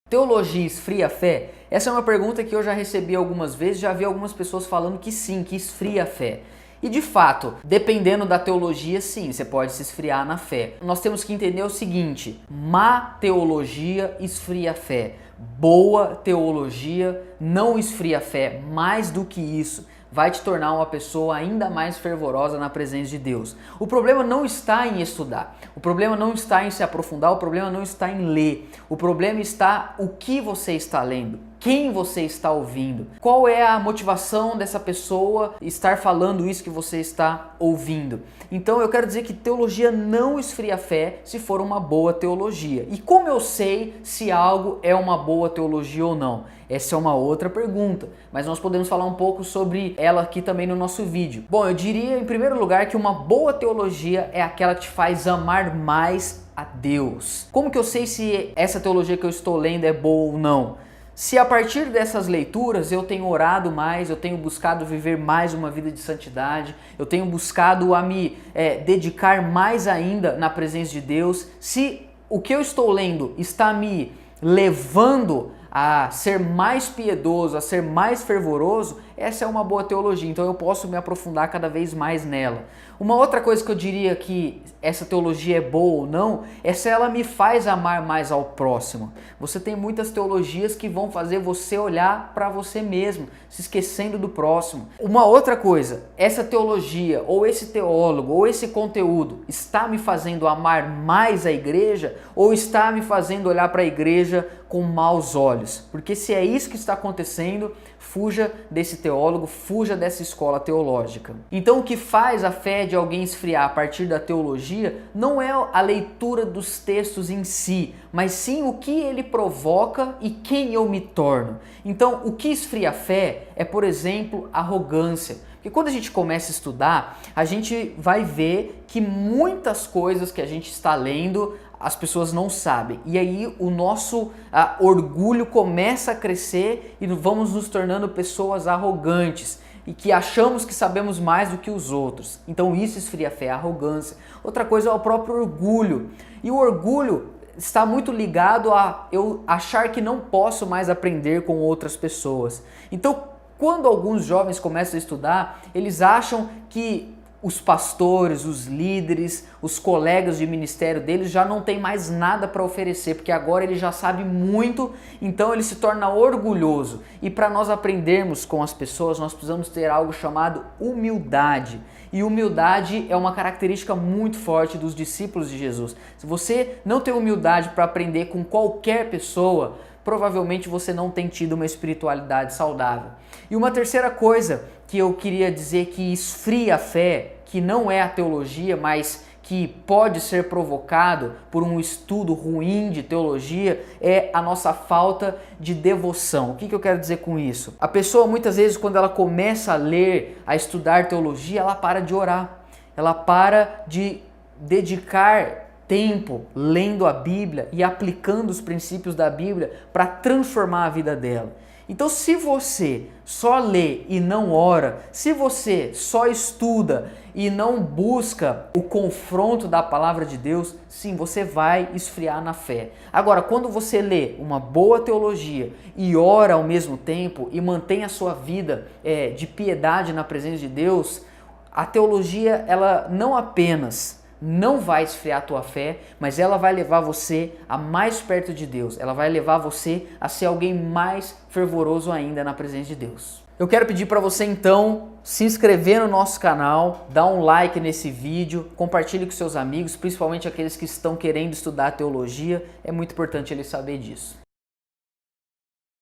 Teologia esfria a fé? Essa é uma pergunta que eu já recebi algumas vezes, já vi algumas pessoas falando que sim, que esfria a fé. E de fato, dependendo da teologia, sim, você pode se esfriar na fé. Nós temos que entender o seguinte: má teologia esfria a fé. Boa teologia não esfria a fé. Mais do que isso, vai te tornar uma pessoa ainda mais fervorosa na presença de Deus. O problema não está em estudar, o problema não está em se aprofundar, o problema não está em ler. O problema está o que você está lendo, quem você está ouvindo, qual é a motivação dessa pessoa estar falando isso que você está ouvindo. Então eu quero dizer que teologia não esfria a fé se for uma boa teologia. E como eu sei se algo é uma boa teologia ou não? Essa é uma outra pergunta, mas nós podemos falar um pouco sobre ela aqui também no nosso vídeo. Bom, eu diria em primeiro lugar que uma boa teologia é aquela que te faz amar mais a Deus. Como que eu sei se essa teologia que eu estou lendo é boa ou não? Se a partir dessas leituras eu tenho orado mais, eu tenho buscado viver mais uma vida de santidade, eu tenho buscado a me dedicar mais ainda na presença de Deus, se o que eu estou lendo está me levando a ser mais piedoso, a ser mais fervoroso, essa é uma boa teologia, então eu posso me aprofundar cada vez mais nela. Uma outra coisa que eu diria que essa teologia é boa ou não, é se ela me faz amar mais ao próximo. Você tem muitas teologias que vão fazer você olhar para você mesmo, se esquecendo do próximo. Uma outra coisa, essa teologia, ou esse teólogo, ou esse conteúdo, está me fazendo amar mais a igreja, ou está me fazendo olhar para a igreja com maus olhos? Porque se é isso que está acontecendo, fuja desse teólogo, fuja dessa escola teológica. Então o que faz a fé de alguém esfriar a partir da teologia não é a leitura dos textos em si, mas sim o que ele provoca e quem eu me torno. Então o que esfria a fé é, por exemplo, arrogância. Porque quando a gente começa a estudar, a gente vai ver que muitas coisas que a gente está lendo as pessoas não sabem. E aí o nosso orgulho começa a crescer e vamos nos tornando pessoas arrogantes e que achamos que sabemos mais do que os outros. Então isso esfria a fé, a arrogância. Outra coisa é o próprio orgulho. E o orgulho está muito ligado a eu achar que não posso mais aprender com outras pessoas. Então, quando alguns jovens começam a estudar, eles acham que os pastores, os líderes, os colegas de ministério deles já não tem mais nada para oferecer, porque agora ele já sabe muito, então ele se torna orgulhoso. E para nós aprendermos com as pessoas, nós precisamos ter algo chamado humildade. E humildade é uma característica muito forte dos discípulos de Jesus. Se você não tem humildade para aprender com qualquer pessoa, provavelmente você não tem tido uma espiritualidade saudável. E uma terceira coisa que eu queria dizer que esfria a fé, que não é a teologia, mas que pode ser provocado por um estudo ruim de teologia, é a nossa falta de devoção. O que eu quero dizer com isso? A pessoa muitas vezes, quando ela começa a ler, a estudar teologia, ela para de orar, ela para de dedicar tempo lendo a Bíblia e aplicando os princípios da Bíblia para transformar a vida dela. Então, se você só lê e não ora, se você só estuda e não busca o confronto da palavra de Deus, sim, você vai esfriar na fé. Agora, quando você lê uma boa teologia e ora ao mesmo tempo e mantém a sua vida de piedade na presença de Deus, a teologia, ela não apenas não vai esfriar a tua fé, mas ela vai levar você a mais perto de Deus. Ela vai levar você a ser alguém mais fervoroso ainda na presença de Deus. Eu quero pedir para você então se inscrever no nosso canal, dar um like nesse vídeo, compartilhe com seus amigos, principalmente aqueles que estão querendo estudar teologia. É muito importante eles saberem disso.